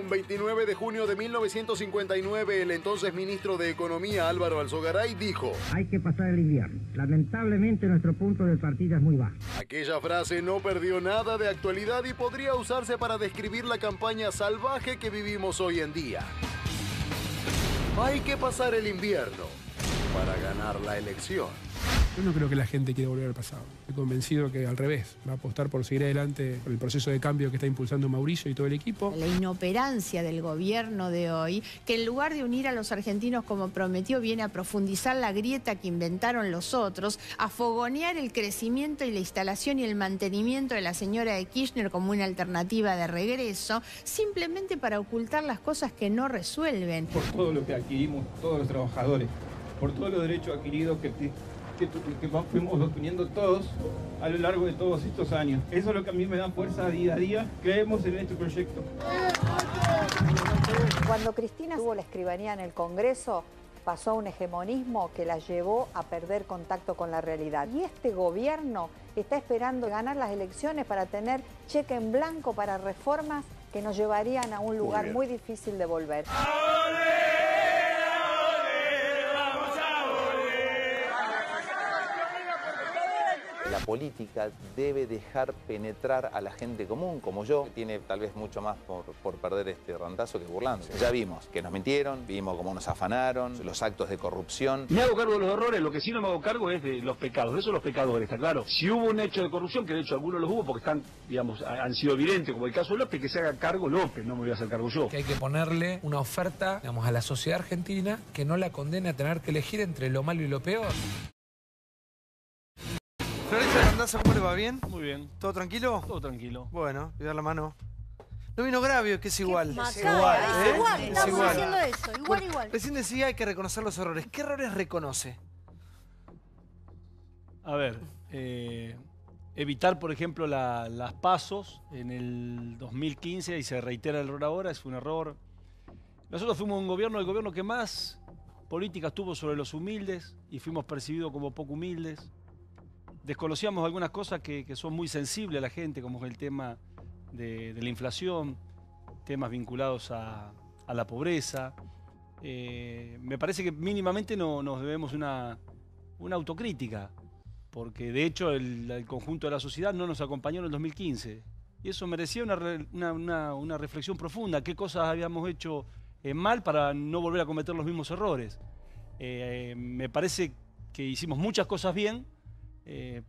Un 29 de junio de 1959, el entonces ministro de Economía, Álvaro Alzogaray, dijo: hay que pasar el invierno. Lamentablemente nuestro punto de partida es muy bajo. Aquella frase no perdió nada de actualidad y podría usarse para describir la campaña salvaje que vivimos hoy en día. Hay que pasar el invierno para ganar la elección. Yo no creo que la gente quiera volver al pasado. Estoy convencido que al revés, va a apostar por seguir adelante por el proceso de cambio que está impulsando Mauricio y todo el equipo. La inoperancia del gobierno de hoy, que en lugar de unir a los argentinos como prometió, viene a profundizar la grieta que inventaron los otros, a fogonear el crecimiento y la instalación y el mantenimiento de la señora de Kirchner como una alternativa de regreso, simplemente para ocultar las cosas que no resuelven. Por todo lo que adquirimos todos los trabajadores, por todos los derechos adquiridos que fuimos obteniendo todos a lo largo de todos estos años. Eso es lo que a mí me da fuerza día a día. Creemos en este proyecto. Cuando Cristina tuvo la escribanía en el Congreso, pasó a un hegemonismo que la llevó a perder contacto con la realidad. Y este gobierno está esperando ganar las elecciones para tener cheque en blanco para reformas que nos llevarían a un lugar muy difícil de volver. La política debe dejar penetrar a la gente común, como yo, que tiene tal vez mucho más por perder este randazo que burlándose. Ya vimos que nos mintieron, vimos cómo nos afanaron, los actos de corrupción. Me hago cargo de los errores, lo que sí no me hago cargo es de los pecados, de eso los pecadores, está claro. Si hubo un hecho de corrupción, que de hecho algunos los hubo porque están, digamos, han sido evidentes, como el caso de López, que se haga cargo López, no me voy a hacer cargo yo. Que hay que ponerle una oferta, digamos, a la sociedad argentina que no la condene a tener que elegir entre lo malo y lo peor. Florencia Randazzo, ¿cómo le va? ¿Bien? Muy bien. ¿Todo tranquilo? Todo tranquilo. Bueno, voy a dar la mano. No vino Gravio, que es igual. Es igual, Es estamos igual. haciendo eso, igual. Recién decía hay que reconocer los errores. ¿Qué errores reconoce? A ver, evitar, por ejemplo, las pasos en el 2015 y se reitera el error ahora, es un error. Nosotros fuimos el gobierno que más políticas tuvo sobre los humildes y fuimos percibidos como poco humildes. Desconocíamos algunas cosas que son muy sensibles a la gente, como es el tema de la inflación, temas vinculados a la pobreza. Me parece que mínimamente nos debemos una autocrítica, porque de hecho el conjunto de la sociedad no nos acompañó en el 2015. Y eso merecía una reflexión profunda. ¿Qué cosas habíamos hecho mal para no volver a cometer los mismos errores? Me parece que hicimos muchas cosas bien,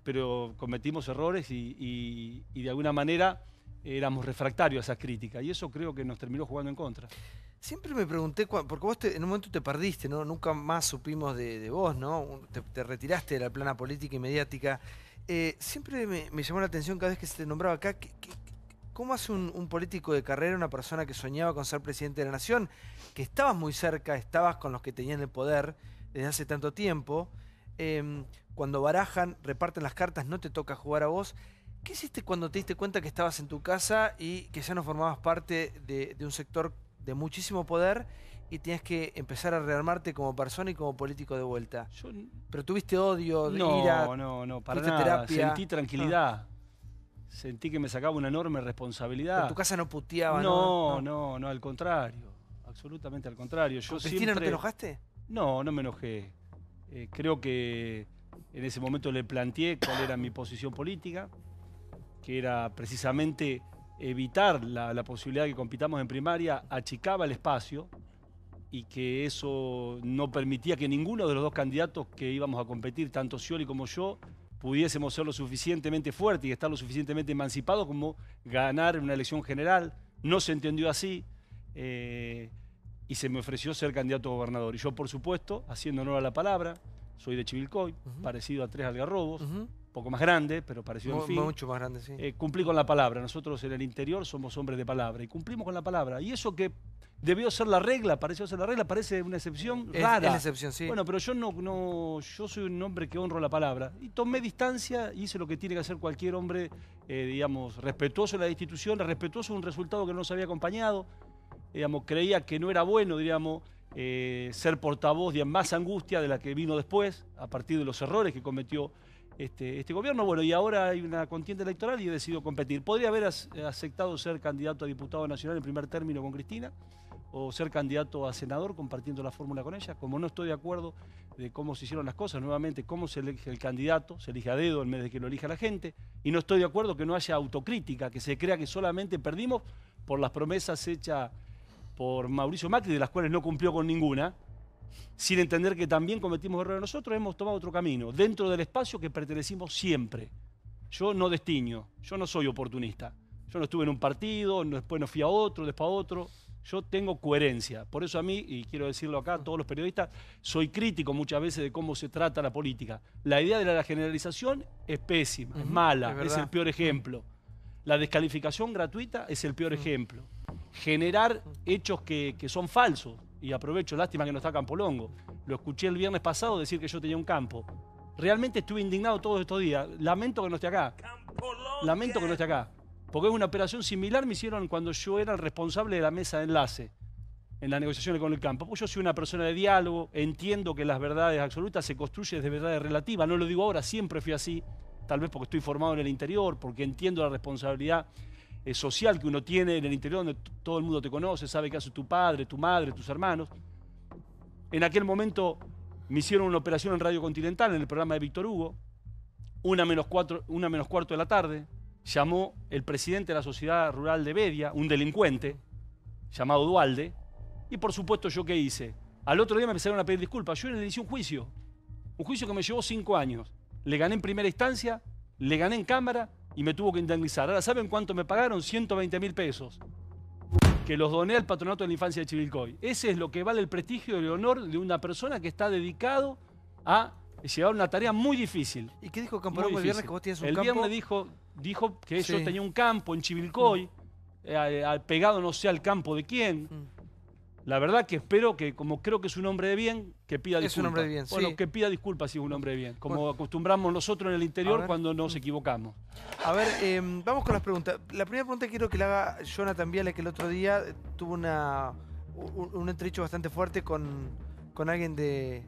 pero cometimos errores y de alguna manera éramos refractarios a esas críticas y eso creo que nos terminó jugando en contra. Siempre me pregunté, porque vos en un momento te perdiste, ¿no? Nunca más supimos de vos, ¿no? Te retiraste de la plana política y mediática. Siempre me llamó la atención cada vez que se te nombraba acá, ¿cómo hace un político de carrera, una persona que soñaba con ser presidente de la nación, que estabas muy cerca, estabas con los que tenían el poder desde hace tanto tiempo? Cuando barajan, reparten las cartas, no te toca jugar a vos. ¿Qué hiciste cuando te diste cuenta que estabas en tu casa y que ya no formabas parte de un sector de muchísimo poder y tenías que empezar a rearmarte como persona y como político de vuelta? ¿Pero tuviste odio, ira? No, para nada. Terapia? Sentí tranquilidad. Sentí que me sacaba una enorme responsabilidad. ¿En tu casa no puteaba? No, al contrario. Absolutamente al contrario. ¿Con Cristina no te enojaste? No me enojé. Creo que en ese momento le planteé cuál era mi posición política, que era precisamente evitar la posibilidad de que compitamos en primaria, achicaba el espacio y que eso no permitía que ninguno de los dos candidatos que íbamos a competir, tanto Scioli como yo, pudiésemos ser lo suficientemente fuertes y estar lo suficientemente emancipados como ganar una elección general. No se entendió así y se me ofreció ser candidato a gobernador. Y yo, por supuesto, haciendo honor a la palabra, soy de Chivilcoy, parecido a Tres Algarrobos, poco más grande, pero parecido en fin. Mucho más grande, sí. Cumplí con la palabra. Nosotros en el interior somos hombres de palabra y cumplimos con la palabra. Y eso que debió ser la regla, pareció ser la regla, parece una excepción rara. Es la excepción, sí. Bueno, pero yo soy un hombre que honro la palabra. Y tomé distancia, hice lo que tiene que hacer cualquier hombre, digamos, respetuoso de la institución, respetuoso de un resultado que no nos había acompañado. Digamos, creía que no era bueno, diríamos, ser portavoz de más angustia de la que vino después, a partir de los errores que cometió este gobierno. Bueno, y ahora hay una contienda electoral y he decidido competir. Podría haber aceptado ser candidato a diputado nacional en primer término con Cristina, o ser candidato a senador compartiendo la fórmula con ella. Como no estoy de acuerdo de cómo se hicieron las cosas, nuevamente, cómo se elige el candidato, se elige a dedo en vez de que lo elija la gente, y no estoy de acuerdo que no haya autocrítica, que se crea que solamente perdimos por las promesas hechas por Mauricio Macri, de las cuales no cumplió con ninguna, sin entender que también cometimos errores nosotros. Hemos tomado otro camino, dentro del espacio que pertenecimos siempre. Yo no destiño, yo no soy oportunista. Yo no estuve en un partido, después no fui a otro, después a otro. Yo tengo coherencia. Por eso a mí, y quiero decirlo acá a todos los periodistas, soy crítico muchas veces de cómo se trata la política. La idea de la generalización es pésima, es mala, es el peor ejemplo. La descalificación gratuita es el peor ejemplo. Generar hechos que son falsos. Y aprovecho, lástima que no está Campolongo. Lo escuché el viernes pasado decir que yo tenía un campo. Realmente estuve indignado todos estos días. Lamento que no esté acá. Lamento que no esté acá. Porque es una operación similar me hicieron cuando yo era el responsable de la mesa de enlace en las negociaciones con el campo. Pues yo soy una persona de diálogo, entiendo que las verdades absolutas se construyen desde verdades relativas. No lo digo ahora, siempre fui así. Tal vez porque estoy formado en el interior, porque entiendo la responsabilidad social que uno tiene en el interior, donde todo el mundo te conoce, sabe qué hace tu padre, tu madre, tus hermanos. En aquel momento me hicieron una operación en Radio Continental, en el programa de Víctor Hugo, 1:04 de la tarde. Llamó el presidente de la Sociedad Rural de Bedia, un delincuente, llamado Dualde, y por supuesto, ¿yo qué hice? Al otro día me empezaron a pedir disculpas. Yo le inicié un juicio que me llevó 5 años. Le gané en primera instancia, le gané en Cámara y me tuvo que indemnizar. Ahora, ¿saben cuánto me pagaron? 120.000 pesos, que los doné al Patronato de la Infancia de Chivilcoy. Ese es lo que vale el prestigio y el honor de una persona que está dedicado a llevar una tarea muy difícil. ¿Y qué dijo Campolongo el viernes, que vos tienes un campo? El viernes dijo que yo tenía un campo en Chivilcoy, pegado no sé al campo de quién. La verdad que espero que, como creo que es un hombre de bien, que pida disculpas. Es un hombre de bien, bueno, que pida disculpas si es un hombre de bien, como acostumbramos nosotros en el interior cuando nos equivocamos. A ver, vamos con las preguntas. La primera pregunta quiero que la haga Jonathan Viale, que el otro día tuvo un entredicho bastante fuerte con alguien del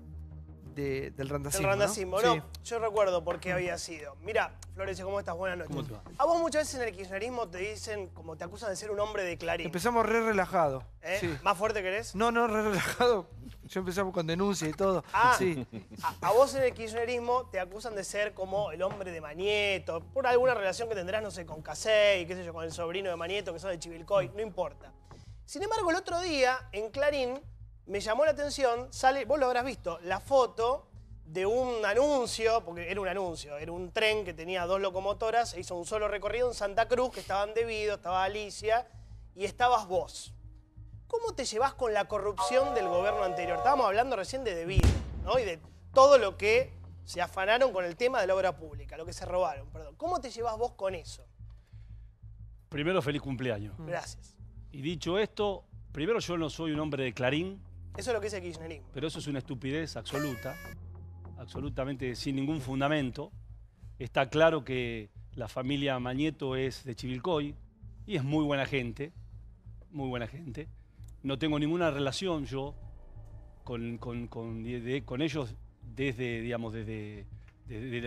randacismo. Del randacismo, ¿no? Yo recuerdo por qué había sido. Mira, Florencio, ¿cómo estás? Buenas noches. ¿Cómo te va? A vos muchas veces en el kirchnerismo te dicen, como te acusan de ser un hombre de Clarín. Empezamos re relajado. ¿Más fuerte querés? No, re relajado. Yo empezamos con denuncia y todo. Sí. A vos en el kirchnerismo te acusan de ser como el hombre de Manieto, por alguna relación que tendrás, no sé, con Casey, qué sé yo, con el sobrino de Manieto, que son de Chivilcoy, no importa. Sin embargo, el otro día, en Clarín, me llamó la atención, vos lo habrás visto, la foto de un anuncio, porque era un anuncio, era un tren que tenía 2 locomotoras, se hizo un solo recorrido en Santa Cruz, que estaban Devido, estaba Alicia y estabas vos. ¿Cómo te llevás con la corrupción del gobierno anterior? Estábamos hablando recién de Devido, ¿no? Y de todo lo que se afanaron con el tema de la obra pública, lo que se robaron, perdón. ¿Cómo te llevás vos con eso? Primero, feliz cumpleaños. Gracias. Y dicho esto, primero yo no soy un hombre de Clarín. Eso es lo que dice el kirchnerismo. Pero eso es una estupidez absoluta, absolutamente sin ningún fundamento. Está claro que la familia Manieto es de Chivilcoy y es muy buena gente, muy buena gente. No tengo ninguna relación yo con ellos desde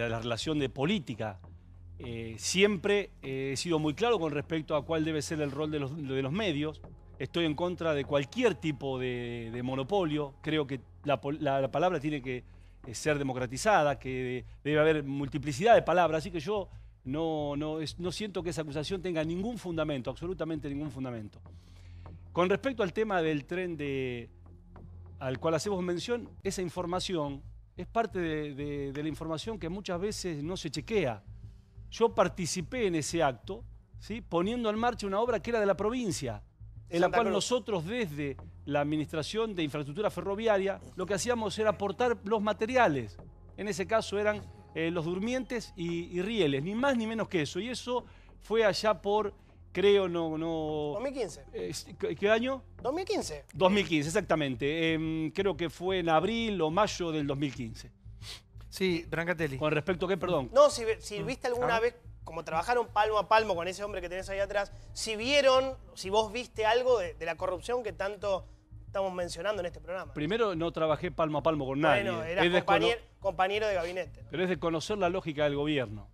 la relación de política. Siempre he sido muy claro con respecto a cuál debe ser el rol de los medios. Estoy en contra de cualquier tipo de monopolio. Creo que la palabra tiene que ser democratizada, que debe haber multiplicidad de palabras. Así que yo no siento que esa acusación tenga ningún fundamento, absolutamente ningún fundamento. Con respecto al tema del tren al cual hacemos mención, esa información es parte de la información que muchas veces no se chequea. Yo participé en ese acto, ¿sí?, poniendo en marcha una obra que era de la provincia, en la cual nosotros desde la Administración de Infraestructura Ferroviaria lo que hacíamos era aportar los materiales. En ese caso eran los durmientes y rieles, ni más ni menos que eso. Y eso fue allá por, creo, 2015. ¿Qué año? 2015. 2015, exactamente. Creo que fue en abril o mayo del 2015. Sí, Brancatelli. ¿Con respecto a qué, perdón? No, si viste alguna vez, como trabajaron palmo a palmo con ese hombre que tenés ahí atrás, si vos viste algo de la corrupción que tanto estamos mencionando en este programa. Primero, no trabajé palmo a palmo con nadie. Bueno, eras compañero de gabinete, ¿no? Pero es de conocer la lógica del gobierno.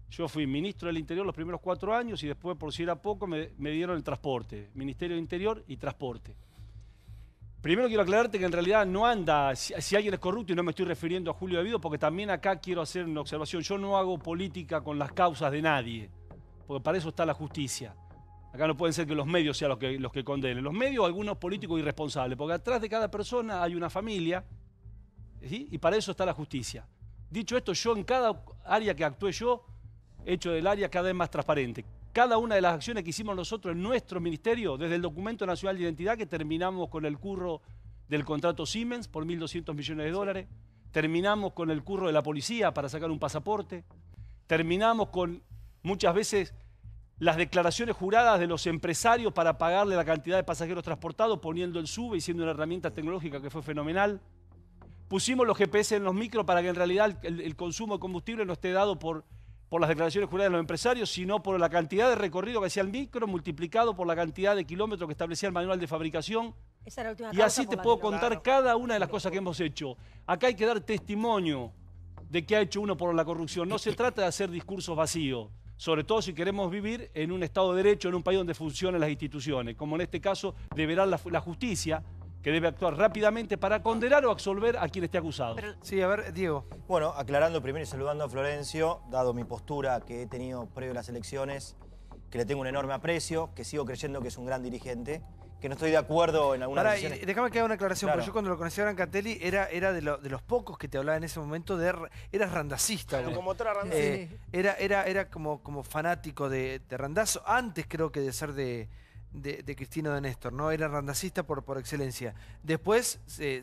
Yo fui ministro del Interior los primeros 4 años y después, por si era poco, me dieron el transporte. Ministerio de Interior y Transporte. Primero quiero aclararte que en realidad no anda, si alguien es corrupto, y no me estoy refiriendo a Julio Devido, porque también acá quiero hacer una observación. Yo no hago política con las causas de nadie, porque para eso está la justicia. Acá no pueden ser que los medios sean los que condenen. Los medios, algunos políticos irresponsables, porque atrás de cada persona hay una familia, ¿sí? Y para eso está la justicia. Dicho esto, yo en cada área que actué yo, he hecho del área cada vez más transparente. Cada una de las acciones que hicimos nosotros en nuestro ministerio, desde el Documento Nacional de Identidad, que terminamos con el curro del contrato Siemens por 1.200 millones de dólares, terminamos con el curro de la policía para sacar un pasaporte, terminamos con muchas veces las declaraciones juradas de los empresarios para pagarle la cantidad de pasajeros transportados, poniendo el SUBE y siendo una herramienta tecnológica que fue fenomenal. Pusimos los GPS en los micros para que en realidad el consumo de combustible no esté dado por las declaraciones juradas de los empresarios, sino por la cantidad de recorrido que hacía el micro multiplicado por la cantidad de kilómetros que establecía el manual de fabricación. Esa era la última y así te puedo causa contar cada una de las cosas que hemos hecho. Acá hay que dar testimonio de qué ha hecho uno por la corrupción. No se trata de hacer discursos vacíos, sobre todo si queremos vivir en un Estado de Derecho, en un país donde funcionan las instituciones, como en este caso deberá la justicia, que debe actuar rápidamente para condenar o absolver a quien esté acusado. Sí, a ver, Diego. Bueno, aclarando primero y saludando a Florencio, dado mi postura que he tenido previo a las elecciones, que le tengo un enorme aprecio, que sigo creyendo que es un gran dirigente, que no estoy de acuerdo en algunas decisiones. Déjame que haga una aclaración, Claro. porque yo cuando lo conocí a Brancatelli era de los pocos que te hablaba en ese momento eras randacista. Claro, como otra Randazzo. Era como fanático de Randazzo, antes creo que de ser de Cristina de Néstor, ¿no? Era randacista por excelencia. Después se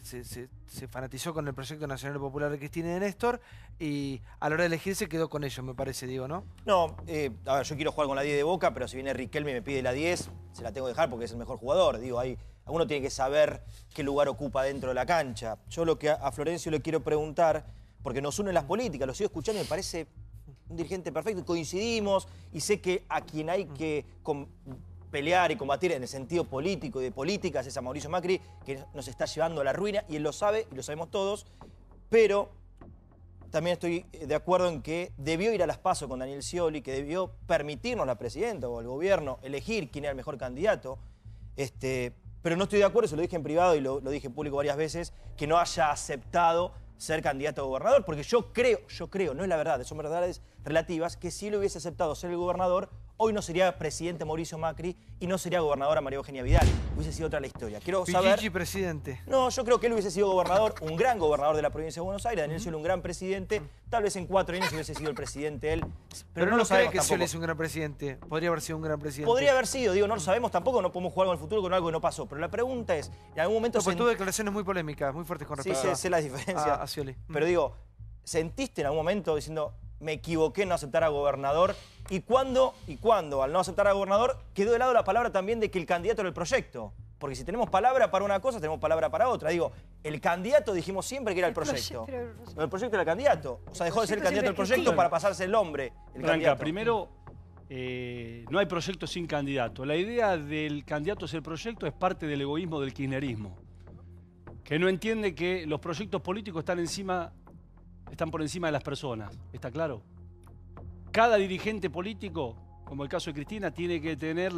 fanatizó con el Proyecto Nacional Popular de Cristina de Néstor y a la hora de elegirse quedó con ellos, me parece, Diego, ¿no? No, a ver, yo quiero jugar con la 10 de Boca, pero si viene Riquelme y me pide la 10, se la tengo que dejar porque es el mejor jugador. Digo, uno tiene que saber qué lugar ocupa dentro de la cancha. Yo lo que a Florencio le quiero preguntar, porque nos unen las políticas, lo sigo escuchando y me parece un dirigente perfecto, coincidimos y sé que a quien hay que pelear y combatir en el sentido político y de políticas es a Mauricio Macri, que nos está llevando a la ruina, y él lo sabe, y lo sabemos todos, pero también estoy de acuerdo en que debió ir a las PASO con Daniel Scioli, que debió permitirnos la presidenta o el gobierno elegir quién era el mejor candidato, pero no estoy de acuerdo, se lo dije en privado y lo dije en público varias veces, que no haya aceptado ser candidato a gobernador, porque yo creo, no es la verdad, son verdades relativas, que si lo hubiese aceptado ser el gobernador, hoy no sería presidente Mauricio Macri y no sería gobernadora María Eugenia Vidal. Hubiese sido otra la historia. Quiero saber... Pichichi presidente. No, yo creo que él hubiese sido gobernador, un gran gobernador de la provincia de Buenos Aires, Daniel Scioli un gran presidente, tal vez en 4 años hubiese sido el presidente él, Pero no lo lo cree sabemos que tampoco. Scioli es un gran presidente. Podría haber sido un gran presidente. Podría haber sido, digo, no lo sabemos tampoco, no podemos jugar con el futuro con algo que no pasó, pero la pregunta es, en algún momento... No, pues tuvo declaraciones muy polémicas, muy fuertes con respecto sé la diferencia. a Scioli. Pero digo, ¿sentiste en algún momento diciendo, me equivoqué en no aceptar a gobernador? ¿Y cuándo, al no aceptar a gobernador, quedó de lado la palabra también de que el candidato era el proyecto? Porque si tenemos palabra para una cosa, tenemos palabra para otra. Digo, el candidato dijimos siempre que era el proyecto. El proyecto era el candidato. O sea, dejó de ser el candidato del proyecto para pasarse el hombre. Branca, primero, no hay proyecto sin candidato. La idea del candidato ser proyecto es parte del egoísmo del kirchnerismo, que no entiende que los proyectos políticos están por encima de las personas. ¿Está claro? Cada dirigente político, como el caso de Cristina, tiene que tener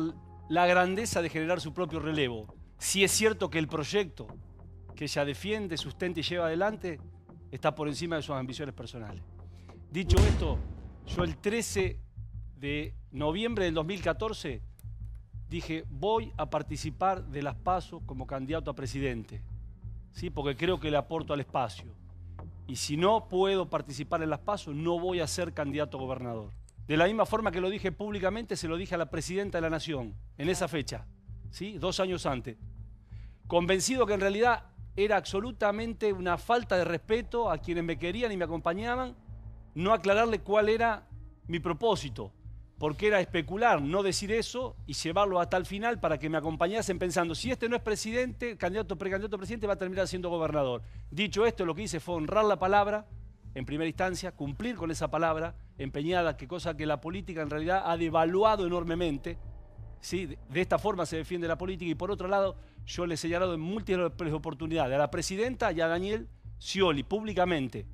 la grandeza de generar su propio relevo. Si es cierto que el proyecto que ella defiende, sustenta y lleva adelante está por encima de sus ambiciones personales. Dicho esto, yo el 13 de noviembre del 2014 dije, voy a participar de las PASO como candidato a presidente, ¿sí? Porque creo que le aporto al espacio. Y si no puedo participar en las PASO, no voy a ser candidato a gobernador. De la misma forma que lo dije públicamente, se lo dije a la presidenta de la Nación, en esa fecha, ¿sí? 2 años antes. Convencido que en realidad era absolutamente una falta de respeto a quienes me querían y me acompañaban, no aclararle cuál era mi propósito, porque era especular, no decir eso y llevarlo hasta el final para que me acompañasen pensando, si este no es presidente, precandidato a presidente, va a terminar siendo gobernador. Dicho esto, lo que hice fue honrar la palabra, en primera instancia, cumplir con esa palabra empeñada, que cosa que la política en realidad ha devaluado enormemente, ¿sí? De esta forma se defiende la política. Y por otro lado, yo le he señalado en múltiples oportunidades a la presidenta y a Daniel Scioli públicamente,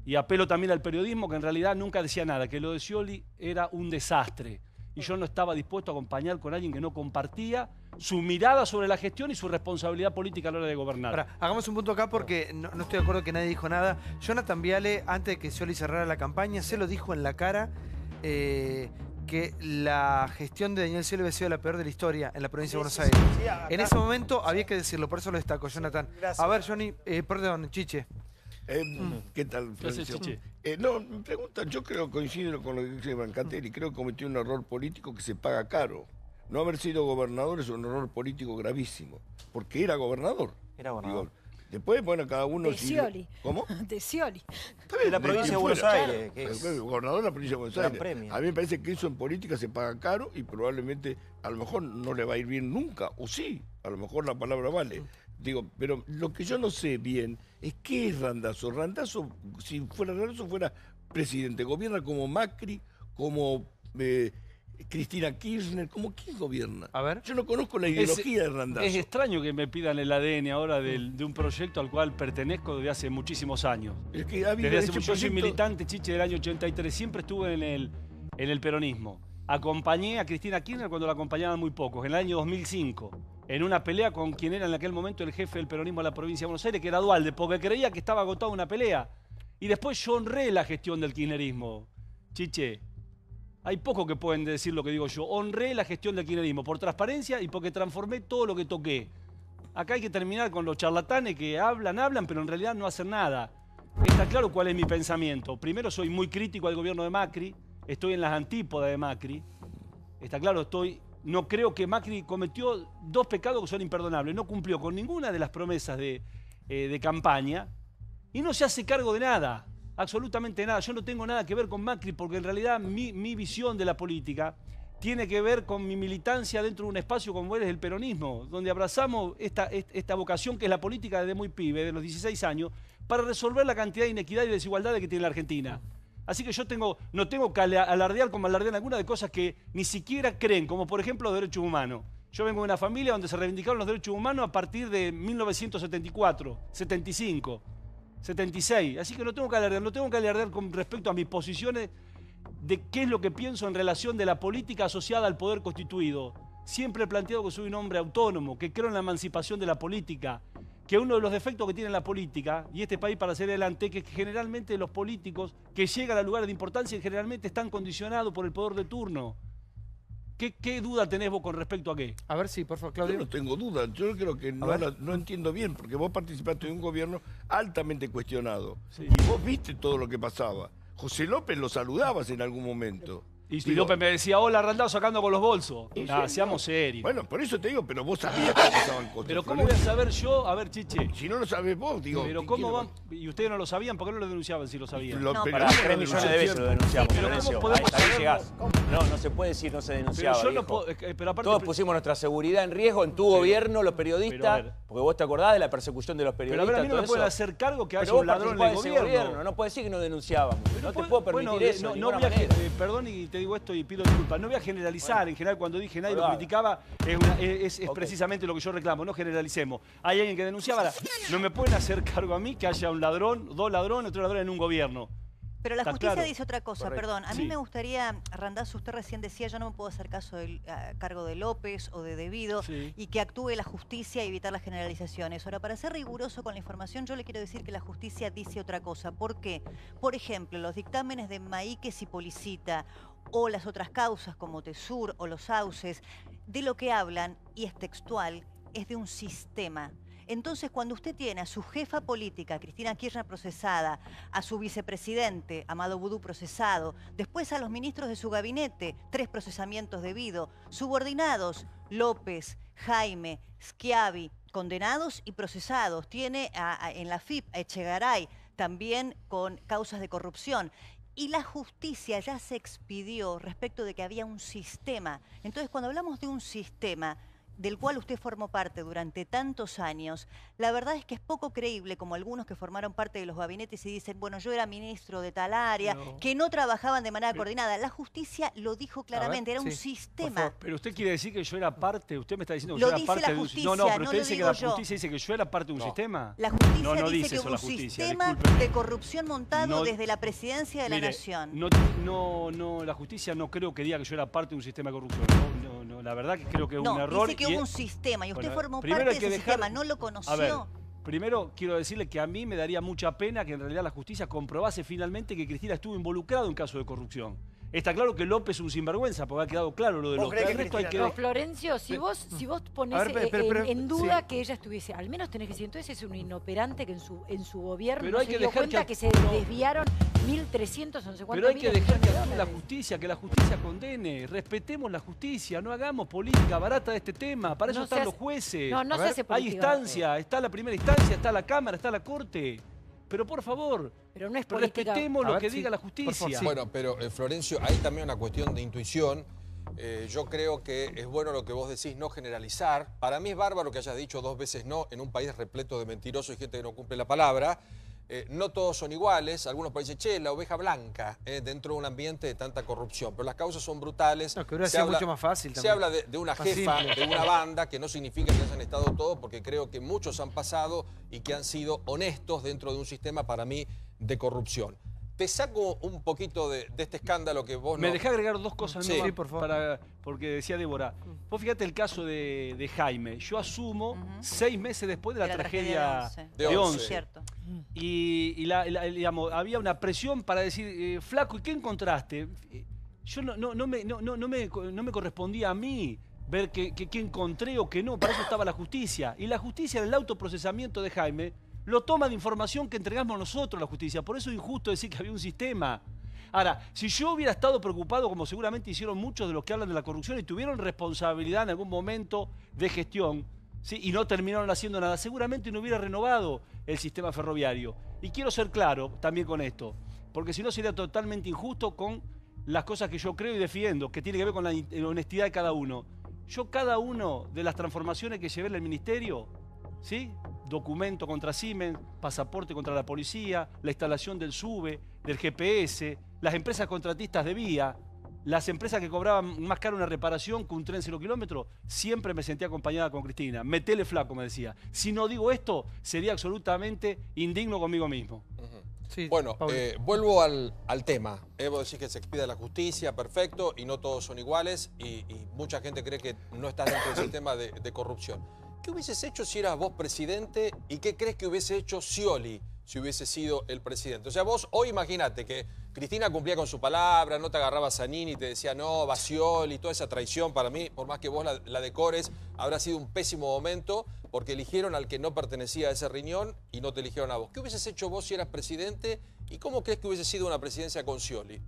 Y apelo también al periodismo, que en realidad nunca decía nada, que lo de Scioli era un desastre. Y yo no estaba dispuesto a acompañar con alguien que no compartía su mirada sobre la gestión y su responsabilidad política a la hora de gobernar. Ahora, hagamos un punto acá porque no estoy de acuerdo que nadie dijo nada. Jonathan Viale, antes de que Scioli cerrara la campaña, se lo dijo en la cara que la gestión de Daniel Scioli había sido la peor de la historia en la provincia de Buenos Aires. Sí, acá. En ese momento había que decirlo, por eso lo destaco, Jonathan. Gracias. A ver, Johnny, perdón, Chiche. ¿Qué tal, Florencio? Chiche? No, me preguntan, yo creo, coincido con lo que dice Brancatelli, creo que cometió un error político que se paga caro. No haber sido gobernador es un error político gravísimo, porque era gobernador. Era gobernador. Digo, después, bueno, cada uno... De Scioli. ¿Cómo? De Scioli. De la provincia de Buenos Aires. Que es Gobernador de la provincia de Buenos gran Aires. premio. A mí me parece que eso en política se paga caro y probablemente a lo mejor no le va a ir bien nunca, o sí, a lo mejor la palabra vale. Digo, pero lo que yo no sé bien es qué es Randazzo. Randazzo, si fuera Randazzo, fuera presidente. Gobierna como Macri, como Cristina Kirchner, ¿cómo quién gobierna? A ver. Yo no conozco la ideología de Randazzo. Es extraño que me pidan el ADN ahora de un proyecto al cual pertenezco desde hace muchísimos años. Es que ha habido Desde hace ese mucho, yo soy proyecto- militante, Chiche, del año 83. Siempre estuve en el peronismo. Acompañé a Cristina Kirchner cuando la acompañaban muy pocos, en el año 2005, en una pelea con quien era en aquel momento el jefe del peronismo de la provincia de Buenos Aires, que era Dualde, porque creía que estaba agotada una pelea. Y después yo honré la gestión del kirchnerismo. Chiche, hay pocos que pueden decir lo que digo yo. Honré la gestión del kirchnerismo por transparencia y porque transformé todo lo que toqué. Acá hay que terminar con los charlatanes que hablan, pero en realidad no hacen nada. Está claro cuál es mi pensamiento. Primero, soy muy crítico al gobierno de Macri. Estoy en las antípodas de Macri. Está claro, no creo que Macri cometió dos pecados que son imperdonables. No cumplió con ninguna de las promesas de campaña y no se hace cargo de nada, absolutamente nada. Yo no tengo nada que ver con Macri porque en realidad mi visión de la política tiene que ver con mi militancia dentro de un espacio como es el peronismo, donde abrazamos esta vocación que es la política desde muy pibe, de los 16 años, para resolver la cantidad de inequidad y desigualdades que tiene la Argentina. Así que yo no tengo que alardear como alardean algunas de cosas que ni siquiera creen, como por ejemplo los derechos humanos. Yo vengo de una familia donde se reivindicaron los derechos humanos a partir de 1974, 75, 76. Así que no tengo que alardear con respecto a mis posiciones de qué es lo que pienso en relación de la política asociada al poder constituido. Siempre he planteado que soy un hombre autónomo, que creo en la emancipación de la política, que uno de los defectos que tiene la política, y este país para hacer adelante, que generalmente los políticos que llegan a lugares de importancia generalmente están condicionados por el poder de turno. ¿Qué duda tenés vos con respecto a qué? A ver, sí, por favor, Claudio. Yo no tengo duda, yo creo que no entiendo bien, porque vos participaste de un gobierno altamente cuestionado. Sí. Y vos viste todo lo que pasaba. José López lo saludabas en algún momento. Y López me decía, hola, Randazzo sacando con los bolsos. Y Ah, sí, seamos serios. Bueno, por eso te digo, pero vos sabías que pasaban cosas. Pero ¿cómo voy a saber yo? A ver, Chiche. Si no lo sabés vos, digo... Pero ¿cómo van? Y ustedes no lo sabían, ¿por qué no lo denunciaban si lo sabían? Lo- No, pero para no 3 lo millones de veces lo denunciaron. denunciamos. Pero ¿cómo Florencio. podemos Hasta ahí saberlo? llegás. No se puede decir no se denunciaba, Pero yo no viejo. puedo... Pero aparte... Todos pusimos nuestra seguridad en riesgo en tu gobierno, los periodistas, pero a ver. porque vos te acordás de la persecución de los Pero periodistas. a ver, a mí no todo me pueden eso. hacer cargo que Pero haya vos un ladrón en el participás de ese gobierno. gobierno, no puedes decir que no denunciábamos. No te Bueno, puedo permitir eso de ninguna voy a, manera. perdón y te digo esto y pido disculpas. No voy a generalizar. En general, cuando dije nadie lo criticaba, es precisamente lo que yo reclamo. No generalicemos. Hay alguien que denunciaba. Ahora, no me pueden hacer cargo a mí que haya un ladrón, dos ladrones, otro ladrón en un gobierno. Pero la ¿Está justicia claro? dice otra cosa, Correcto. perdón. A mí Sí. me gustaría, Randazzo, usted recién decía, yo no me puedo hacer cargo de López o de Devido Sí. y que actúe la justicia y evitar las generalizaciones. Ahora, para ser riguroso con la información, yo le quiero decir que la justicia dice otra cosa. ¿Por qué? Por ejemplo, los dictámenes de Maíquez y Policita o las otras causas como Tesur o los Sauces, de lo que hablan, y es textual, es de un sistema. Entonces, cuando usted tiene a su jefa política, Cristina Kirchner, procesada, a su vicepresidente, Amado Boudou, procesado, después a los ministros de su gabinete, 3 procesamientos debidos, subordinados, López, Jaime, Schiavi, condenados y procesados, tiene en la FIP a Echegaray, también con causas de corrupción. Y la justicia ya se expidió respecto de que había un sistema. Entonces, cuando hablamos de un sistema, del cual usted formó parte durante tantos años, la verdad es que es poco creíble, como algunos que formaron parte de los gabinetes y dicen, bueno, yo era ministro de tal área, que no trabajaban de manera coordinada. La justicia lo dijo claramente, era un sistema. Pero usted quiere decir que yo era parte, usted me está diciendo que Lo yo era dice parte la de un justicia, sistema. No, pero no usted lo dice que digo la yo. justicia dice que yo era parte de un sistema. La justicia no dice dice que eso hubo la un justicia, sistema disculpe. de corrupción montado desde la presidencia de la Mire, nación. la justicia no creo que diga que yo era parte de un sistema de corrupción. No, la verdad que creo que es un error. Dice que hubo un sistema y usted formó primero parte hay de que ese sistema, ¿no lo conoció? A ver, primero quiero decirle que a mí me daría mucha pena que en realidad la justicia comprobase finalmente que Cristina estuvo involucrada en caso de corrupción. Está claro que López es un sinvergüenza, porque ha quedado claro lo de López. No, Florencio, si vos pones en duda que ella estuviese, al menos tenés que decir, entonces es un inoperante que en su gobierno pero no hay se que dio dejar cuenta que se desviaron 1.300, no sé cuántos. Pero hay que dejar que actúe la justicia, que la justicia condene. Respetemos la justicia, no hagamos política barata de este tema. Para eso están los jueces. No se hace política. Hay instancia, está la primera instancia, está la Cámara, está la Corte. Pero por favor, pero no es respetemos lo que diga la justicia. Bueno, pero Florencio, hay también una cuestión de intuición. Yo creo que es bueno lo que vos decís, no generalizar. Para mí es bárbaro que hayas dicho 2 veces no en un país repleto de mentirosos y gente que no cumple la palabra. No todos son iguales. Algunos países, che, la oveja blanca dentro de un ambiente de tanta corrupción. Pero las causas son brutales. No, que hubiera sido mucho más fácil también. Se habla de una jefa, de una banda, que no significa que hayan estado todos, porque creo que muchos han pasado y que han sido honestos dentro de un sistema, para mí, de corrupción. Te saco un poquito de este escándalo que vos Me dejé agregar 2 cosas sí, por favor. Porque decía Débora, vos fíjate el caso de Jaime. Yo asumo 6 meses después de la tragedia de 11. Cierto. Y digamos, había una presión para decir, flaco, ¿y qué encontraste? Yo no me correspondía a mí ver qué encontré o qué no. Para eso estaba la justicia. Y la justicia en el autoprocesamiento de Jaime lo toma de información que entregamos nosotros a la justicia. Por eso es injusto decir que había un sistema. Ahora, si yo hubiera estado preocupado, como seguramente hicieron muchos de los que hablan de la corrupción y tuvieron responsabilidad en algún momento de gestión, ¿sí? Y no terminaron haciendo nada, seguramente no hubiera renovado el sistema ferroviario. Y quiero ser claro también con esto, porque si no sería totalmente injusto con las cosas que yo creo y defiendo, que tiene que ver con la honestidad de cada uno. Yo cada uno de las transformaciones que llevé en el ministerio, ¿sí? Documento contra Siemens, pasaporte contra la policía, la instalación del SUBE, del GPS, las empresas contratistas de vía, las empresas que cobraban más caro una reparación que un tren 0 kilómetros, siempre me sentí acompañada con Cristina. Metele flaco, me decía. Si no digo esto, sería absolutamente indigno conmigo mismo. Sí, bueno, vuelvo al tema. Vos decís que se expida la justicia, perfecto, y no todos son iguales, y mucha gente cree que no estás dentro del sistema de corrupción. ¿Qué hubieses hecho si eras vos presidente y qué crees que hubiese hecho Scioli si hubiese sido el presidente? O sea, vos hoy imagínate que Cristina cumplía con su palabra, no te agarraba Zanini y te decía no, va Scioli, toda esa traición para mí, por más que vos la decores, habrá sido un pésimo momento porque eligieron al que no pertenecía a ese riñón y no te eligieron a vos. ¿Qué hubieses hecho vos si eras presidente y cómo crees que hubiese sido una presidencia con Scioli?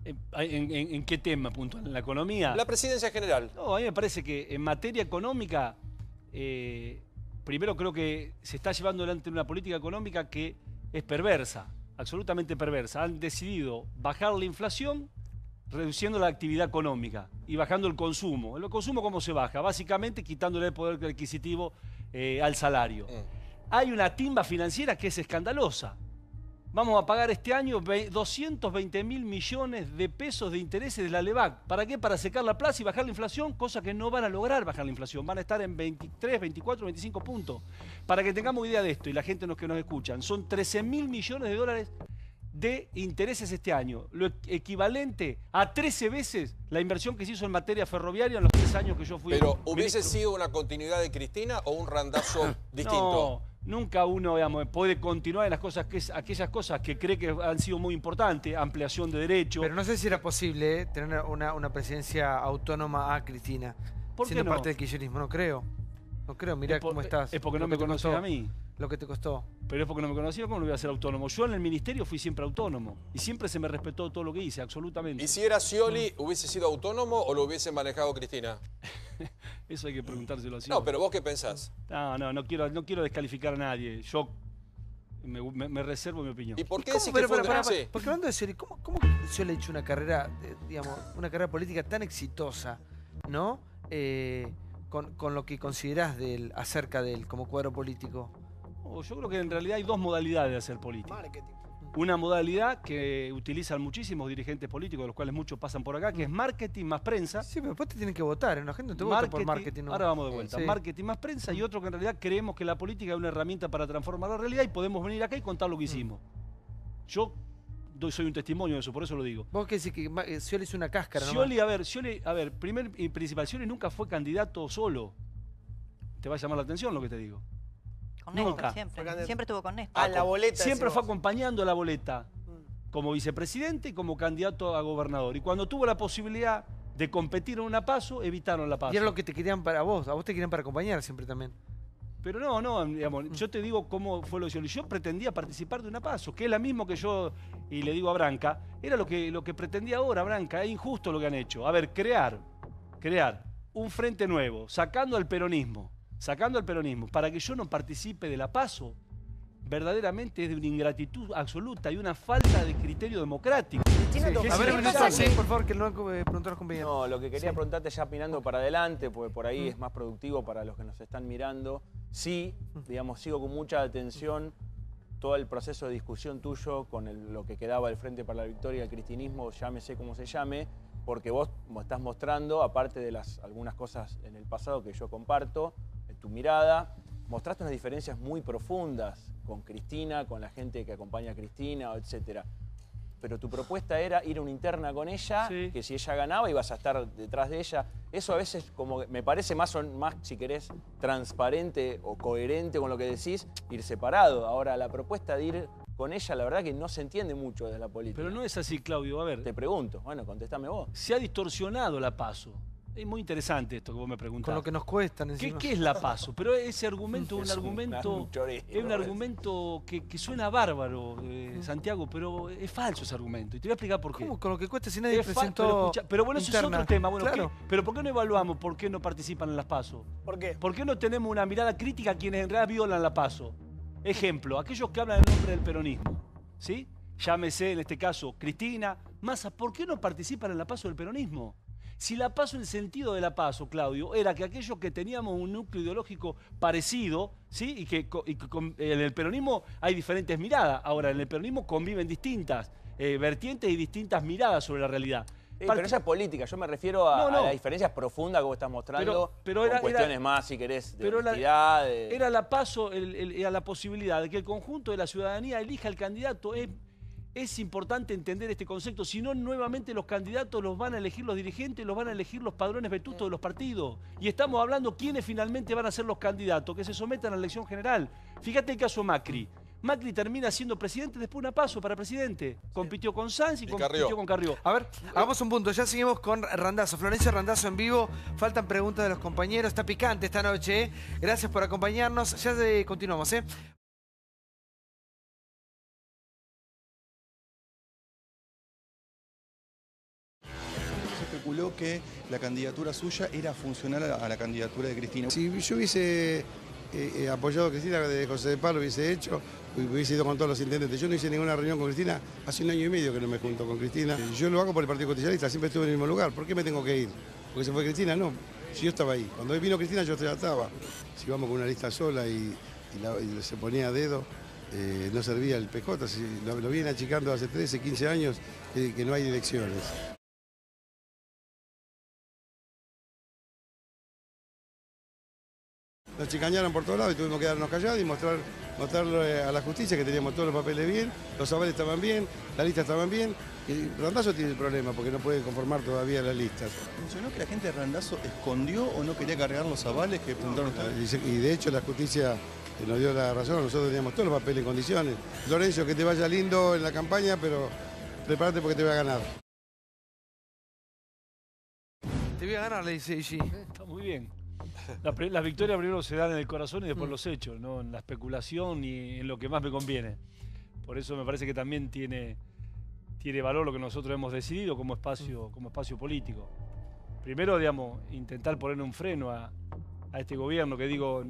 ¿En qué tema puntual? ¿En la economía? La presidencia general. No, a mí me parece que en materia económica, primero creo que se está llevando adelante una política económica que es perversa, absolutamente perversa. Han decidido bajar la inflación reduciendo la actividad económica y bajando el consumo. ¿El consumo cómo se baja? Básicamente quitándole el poder adquisitivo al salario. Hay una timba financiera que es escandalosa. Vamos a pagar este año 220.000 millones de pesos de intereses de la LEVAC. ¿Para qué? Para secar la plaza y bajar la inflación, cosa que no van a lograr bajar la inflación. Van a estar en 23, 24, 25 puntos. Para que tengamos idea de esto y la gente que nos escuchan, son 13.000 millones de dólares de intereses este año, lo equivalente a 13 veces la inversión que se hizo en materia ferroviaria en los 3 años que yo fui ministro. ¿Pero hubiese ministro. Sido una continuidad de Cristina o un randazo distinto? No, nunca uno, digamos, puede continuar en las cosas aquellas cosas que cree que han sido muy importantes, ampliación de derechos. Pero no sé si era posible tener una presidencia autónoma a Cristina, ¿Por qué siendo no? parte del kirchnerismo. No creo, mirá cómo estás. Es porque no me conoces a mí. Lo que te costó. Pero es porque no me conocía, ¿cómo lo voy a hacer autónomo? Yo en el ministerio fui siempre autónomo y siempre se me respetó todo lo que hice, absolutamente. ¿Y si era Scioli, hubiese sido autónomo o lo hubiese manejado Cristina? Eso hay que preguntárselo a Scioli. No, pero vos qué pensás. No quiero descalificar a nadie. Yo me reservo mi opinión. ¿Y por qué ¿Cómo? decís que fue un Sí. Porque hablando de Scioli, ¿cómo Scioli ha hecho una carrera, digamos, una carrera política tan exitosa, ¿no? con lo que considerás acerca de él como cuadro político? Yo creo que en realidad hay dos modalidades de hacer política. Marketing. Una modalidad que utilizan muchísimos dirigentes políticos, de los cuales muchos pasan por acá, que es marketing más prensa. Sí, pero después te tienen que votar, la gente no te vota por marketing. ¿No? Ahora vamos de vuelta. Sí. Marketing más prensa y otro que en realidad creemos que la política es una herramienta para transformar la realidad y podemos venir acá y contar lo que hicimos. Yo soy un testimonio de eso, por eso lo digo. Vos que decís que Scioli hizo una cáscara, ¿no? Scioli, a ver, primer y principal, Scioli nunca fue candidato solo. Te va a llamar la atención lo que te digo. Con Nunca. Néstor, siempre estuvo con Néstor. La boleta. Siempre fue acompañando a la boleta como vicepresidente y como candidato a gobernador. Y cuando tuvo la posibilidad de competir en una PASO, evitaron la PASO. Y era lo que te querían para vos, a vos te querían para acompañar siempre también. Pero no, digamos, yo te digo cómo fue lo de Scioli. Yo pretendía participar de una PASO, que es la misma que yo, y le digo a Branca, era lo que pretendía ahora, Branca. Es injusto lo que han hecho. A ver, crear un frente nuevo, sacando al peronismo, para que yo no participe de la PASO, verdaderamente es de una ingratitud absoluta y una falta de criterio democrático. Sí. A ver, sí, por favor, que no preguntó a los compañeros. No, lo que quería preguntarte ya mirando para adelante, porque por ahí es más productivo para los que nos están mirando. Sí, digamos, sigo con mucha atención todo el proceso de discusión tuyo con lo que quedaba del Frente para la Victoria, el cristinismo, llámese como se llame, porque vos estás mostrando, aparte de algunas cosas en el pasado que yo comparto, en tu mirada, mostraste unas diferencias muy profundas con Cristina, con la gente que acompaña a Cristina, etcétera. Pero tu propuesta era ir a una interna con ella, que si ella ganaba ibas a estar detrás de ella. Eso a veces como me parece más, si querés, transparente o coherente con lo que decís, ir separado. Ahora, la propuesta de ir con ella, la verdad que no se entiende mucho de la política. Pero no es así, Claudio. A ver. Te pregunto. Bueno, contéstame vos. Se ha distorsionado la PASO. Es muy interesante esto que vos me preguntás. Con lo que nos cuesta. ¿Qué es la PASO? Pero ese argumento es un argumento que suena bárbaro, Santiago, pero es falso ese argumento. Y te voy a explicar por qué. ¿Cómo? Con lo que cuesta si nadie presentó pero bueno, eso interna. es otro tema. Bueno, claro. Pero ¿por qué no evaluamos por qué no participan en las PASO? ¿Por qué? ¿Por qué no tenemos una mirada crítica a quienes en realidad violan la PASO? Ejemplo, aquellos que hablan en nombre del peronismo, ¿sí? Llámese, en este caso, Cristina, Massa, ¿por qué no participan en la PASO del peronismo? Si la PASO, el sentido de la PASO, Claudio, era que aquellos que teníamos un núcleo ideológico parecido, ¿sí? y que en el peronismo hay diferentes miradas. Ahora, en el peronismo conviven distintas vertientes y distintas miradas sobre la realidad. Pero esa es política, yo me refiero a las diferencias profundas que vos estás mostrando, con cuestiones más, si querés, de honestidad. Era la PASO, era la posibilidad de que el conjunto de la ciudadanía elija el candidato. Es importante entender este concepto, si no, nuevamente los candidatos los van a elegir los dirigentes, los van a elegir los padrones vetustos de los partidos. Y estamos hablando quiénes finalmente van a ser los candidatos que se sometan a la elección general. Fíjate el caso Macri. Macri termina siendo presidente después de una PASO para presidente. Compitió con Sanz y compitió con Carrió. A ver, hagamos un punto. Ya seguimos con Randazzo. Florencio Randazzo en vivo. Faltan preguntas de los compañeros. Está picante esta noche, ¿eh? Gracias por acompañarnos. Ya continuamos, ¿eh? Especuló que la candidatura suya era funcional a la candidatura de Cristina. Si yo hubiese apoyado a Cristina, de José de Paz lo hubiese hecho, hubiese ido con todos los intendentes. Yo no hice ninguna reunión con Cristina, hace 1 año y medio que no me junto con Cristina. Yo lo hago por el Partido Justicialista, siempre estuve en el mismo lugar. ¿Por qué me tengo que ir? Porque se fue Cristina, no. Si yo estaba ahí. Cuando vino Cristina yo ya estaba. Si vamos con una lista sola y se ponía a dedo, no servía el PJ. Lo vienen achicando hace 13, 15 años que no hay elecciones. Nos chicañaron por todos lados y tuvimos que quedarnos callados y mostrarle a la justicia que teníamos todos los papeles bien, los avales estaban bien, las listas estaban bien. Y Randazzo tiene el problema porque no puede conformar todavía las listas. ¿Mencionó que la gente de Randazzo escondió o no quería cargar los avales que presentaron ustedes? Y de hecho la justicia nos dio la razón, nosotros teníamos todos los papeles en condiciones. Lorenzo, que te vaya lindo en la campaña, pero prepárate porque te voy a ganar. Te voy a ganar, le dice Gigi. Está muy bien. Las victorias primero se dan en el corazón y después los hechos, no en la especulación ni en lo que más me conviene. Por eso me parece que también tiene valor lo que nosotros hemos decidido como espacio político. Primero, digamos, intentar poner un freno a este gobierno, que digo,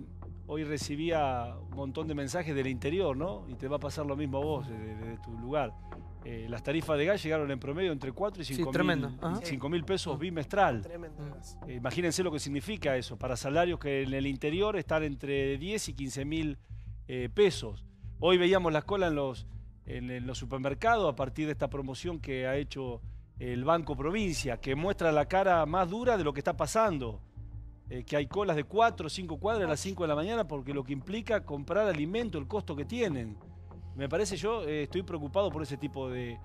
hoy recibía un montón de mensajes del interior, ¿no? Y te va a pasar lo mismo a vos desde tu lugar. las tarifas de gas llegaron en promedio entre 4 y 5 mil pesos bimestral. Imagínense lo que significa eso, para salarios que en el interior están entre 10 y 15 mil pesos. Hoy veíamos las colas en los supermercados a partir de esta promoción que ha hecho el Banco Provincia, que muestra la cara más dura de lo que está pasando. Que hay colas de 4 o 5 cuadras a las 5 de la mañana porque lo que implica comprar alimento, el costo que tienen. Me parece, yo estoy preocupado por ese tipo de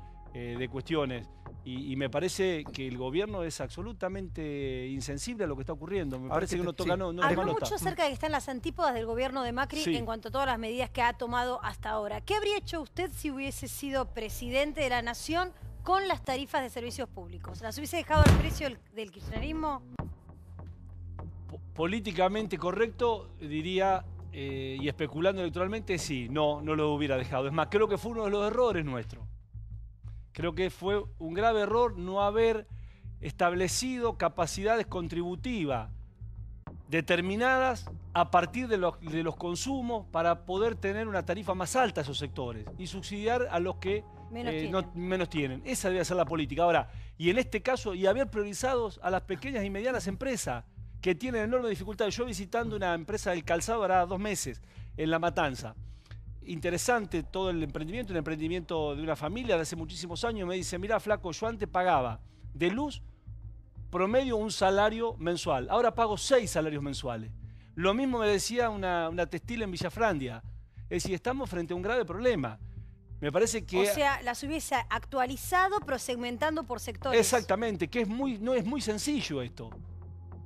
cuestiones y me parece que el gobierno es absolutamente insensible a lo que está ocurriendo. Me parece que uno toca Habló mucho acerca de que está en las antípodas del gobierno de Macri en cuanto a todas las medidas que ha tomado hasta ahora. ¿Qué habría hecho usted si hubiese sido presidente de la Nación con las tarifas de servicios públicos? ¿Las hubiese dejado al precio del kirchnerismo? Políticamente correcto, diría... y especulando electoralmente, sí, no lo hubiera dejado. Es más, creo que fue uno de los errores nuestros. Creo que fue un grave error no haber establecido capacidades contributivas determinadas a partir de los consumos para poder tener una tarifa más alta a esos sectores y subsidiar a los que menos tienen. Esa debe ser la política. Ahora, y en este caso, y haber priorizado a las pequeñas y medianas empresas que tienen enormes dificultades. Yo visitando una empresa del calzado hará 2 meses en La Matanza. Interesante todo el emprendimiento, un emprendimiento de una familia de hace muchísimos años. Me dice, mirá, flaco, yo antes pagaba de luz promedio un salario mensual. Ahora pago 6 salarios mensuales. Lo mismo me decía una textil en Villafrandia. Es decir, estamos frente a un grave problema. Me parece que... O sea, las hubiese actualizado, pero segmentando por sectores. Exactamente, que no es muy sencillo esto.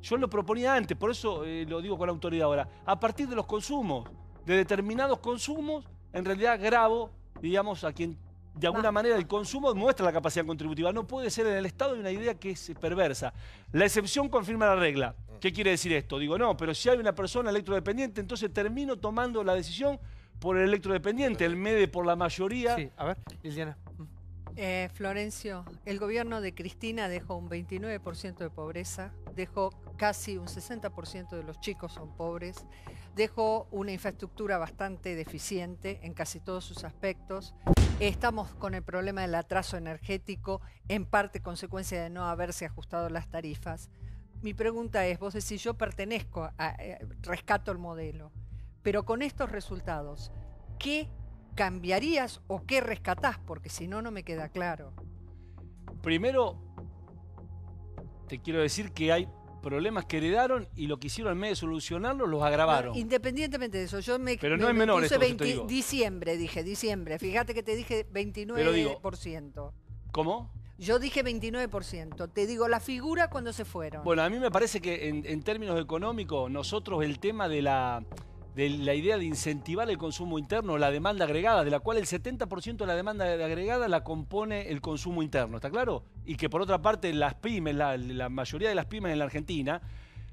Yo lo proponía antes, por eso lo digo con autoridad ahora. A partir de los consumos, de determinados consumos, en realidad grabo, digamos, a quien de alguna manera el consumo muestra la capacidad contributiva. No puede ser en el Estado una idea que es perversa. La excepción confirma la regla. ¿Qué quiere decir esto? Digo, no, pero si hay una persona electrodependiente, entonces termino tomando la decisión por el electrodependiente, el MEDE por la mayoría. Sí, a ver, Liliana. Florencio, el gobierno de Cristina dejó un 29% de pobreza, dejó casi un 60% de los chicos son pobres, dejó una infraestructura bastante deficiente en casi todos sus aspectos. Estamos con el problema del atraso energético, en parte consecuencia de no haberse ajustado las tarifas. Mi pregunta es, vos decís, yo pertenezco rescato el modelo, pero con estos resultados, ¿qué cambiarías o qué rescatás? Porque si no, no me queda claro. Primero, te quiero decir que hay problemas que heredaron y lo que hicieron en vez de solucionarlos, los agravaron. No, independientemente de eso, yo pero no es menor puse esto, te digo. Diciembre, fíjate que te dije 29%. Pero digo, ¿cómo? Yo dije 29%. Te digo la figura cuando se fueron. Bueno, a mí me parece que en términos económicos, nosotros el tema de la idea de incentivar el consumo interno, la demanda agregada, de la cual el 70% de la demanda agregada la compone el consumo interno, ¿está claro? Y que por otra parte las pymes, la mayoría de las pymes en la Argentina,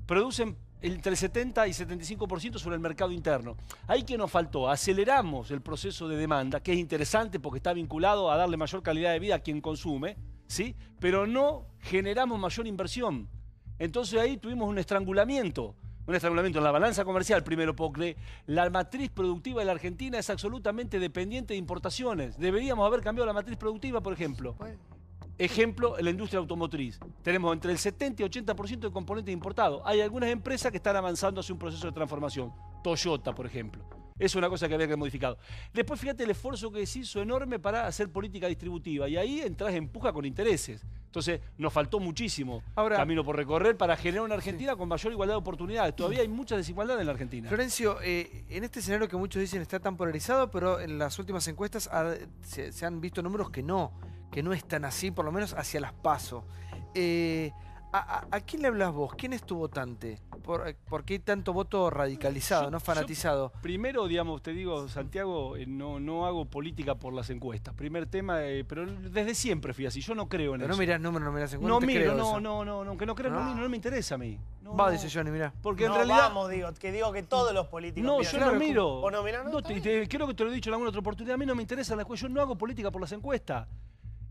producen entre el 70 y 75% sobre el mercado interno. Ahí que nos faltó, aceleramos el proceso de demanda, que es interesante porque está vinculado a darle mayor calidad de vida a quien consume, ¿sí? Pero no generamos mayor inversión. Entonces ahí tuvimos un estrangulamiento en la balanza comercial, primero, porque la matriz productiva de la Argentina es absolutamente dependiente de importaciones. Deberíamos haber cambiado la matriz productiva, por ejemplo. Ejemplo, en la industria automotriz. Tenemos entre el 70 y 80% de componentes importados. Hay algunas empresas que están avanzando hacia un proceso de transformación. Toyota, por ejemplo. Es una cosa que había que modificar. Después, fíjate el esfuerzo que se hizo enorme para hacer política distributiva. Y ahí entras en puja con intereses. Entonces, nos faltó muchísimo camino por recorrer para generar una Argentina con mayor igualdad de oportunidades. Todavía hay mucha desigualdad en la Argentina. Florencio, en este escenario que muchos dicen está tan polarizado, pero en las últimas encuestas se han visto números que no están así, por lo menos hacia las PASO. ¿A quién le hablas vos? ¿Quién es tu votante? ¿Por qué hay tanto voto radicalizado, fanatizado? Primero, digamos, te digo, Santiago, no hago política por las encuestas. Primer tema, pero desde siempre fui así. Yo no creo en eso. No mirás números, no mirás encuestas. No miro, aunque no creo, no me interesa a mí. Dice Johnny, mirá. Porque en realidad... digo que todos los políticos... No, yo no miro. ¿Vos no mirás? Creo que te lo he dicho en alguna otra oportunidad. A mí no me interesa la encuesta. Yo no hago política por las encuestas.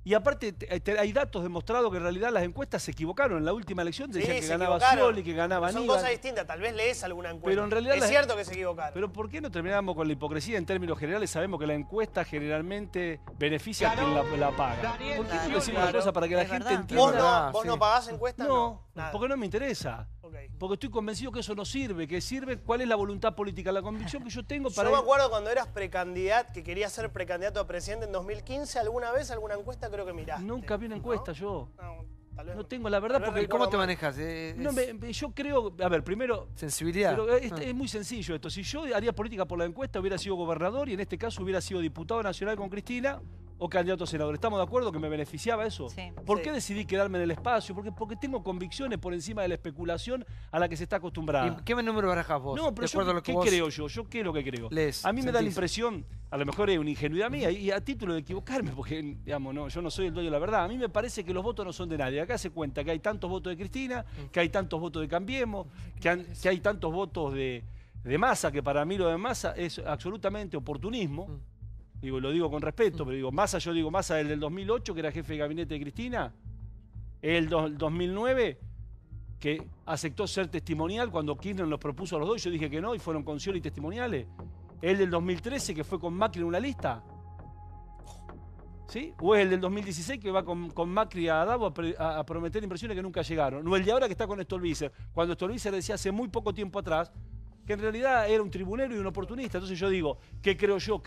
Y aparte hay datos demostrados que en realidad las encuestas se equivocaron. En la última elección decían que ganaba Scioli, que ganaba Aníbal. Son cosas distintas, tal vez lees alguna encuesta. Pero en realidad es cierto que se equivocaron. Pero ¿por qué no terminamos con la hipocresía en términos generales? Sabemos que la encuesta generalmente beneficia a quien la paga. ¿Por qué no decimos una cosa para que la gente entienda? ¿Vos no pagás encuestas? No, porque no me interesa. Porque estoy convencido que eso no sirve, que sirve cuál es la voluntad política, la convicción que yo tengo para... Yo me acuerdo cuando eras precandidato, que querías ser precandidato a presidente en 2015, alguna encuesta creo que miraste. Nunca vi una encuesta yo. No tengo la verdad porque... ¿Cómo te manejas? Yo creo... A ver, primero... Sensibilidad. Pero es muy sencillo esto. Si yo haría política por la encuesta, hubiera sido gobernador y en este caso hubiera sido diputado nacional con Cristina o candidato a senador. ¿Estamos de acuerdo que me beneficiaba eso? Sí. ¿Por qué decidí quedarme en el espacio? Porque tengo convicciones por encima de la especulación a la que se está acostumbrada. ¿Y qué número barajás vos? No, pero ¿qué creo yo? ¿Yo qué es lo que creo? A mí me da la impresión, a lo mejor es una ingenuidad mía, y a título de equivocarme, porque digamos, no, yo no soy el dueño de la verdad. A mí me parece que los votos no son de nadie. Acá se cuenta que hay tantos votos de Cristina, que hay tantos votos de Cambiemos, que hay tantos votos de Massa, que para mí lo de Massa es absolutamente oportunismo. Lo digo con respeto, pero digo Massa el del 2008, que era jefe de gabinete de Cristina, el 2009, que aceptó ser testimonial cuando Kirchner nos propuso a los dos, yo dije que no, y fueron con Scioli testimoniales. El del 2013, que fue con Macri en una lista. ¿Sí? O es el del 2016, que va con Macri a Davos a prometer inversiones que nunca llegaron. O el de ahora, que está con Stolbizer, cuando Stolbizer decía hace muy poco tiempo atrás que en realidad era un tribunero y un oportunista. Entonces yo digo, ¿qué creo yo?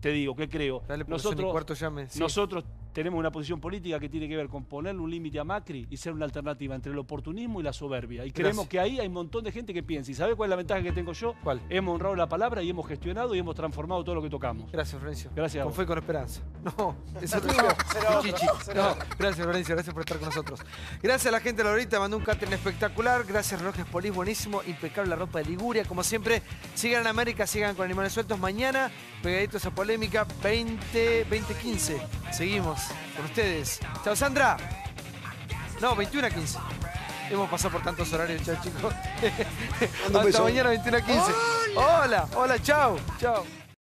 Te digo, ¿qué creo? Dale, nosotros tenemos una posición política que tiene que ver con ponerle un límite a Macri y ser una alternativa entre el oportunismo y la soberbia. Y creemos que ahí hay un montón de gente que piensa. ¿Y sabe cuál es la ventaja que tengo yo? ¿Cuál? Hemos honrado la palabra y hemos gestionado y hemos transformado todo lo que tocamos. Gracias, Florencio. Gracias. Con fe y con esperanza. No, eso gracias, Florencio. Gracias por estar con nosotros. Gracias a la gente de la Horita. Mandó un catering espectacular. Gracias, Relojes Polis. Buenísimo. Impecable la ropa de Liguria. Como siempre, sigan en América, sigan con Animales Sueltos. Mañana, pegaditos a Polémica 2015. Seguimos con ustedes. Chao, Sandra. No, 21:15. Hemos pasado por tantos horarios, chao, chicos. Hasta mañana, 21:15. Hola, chao. Chao.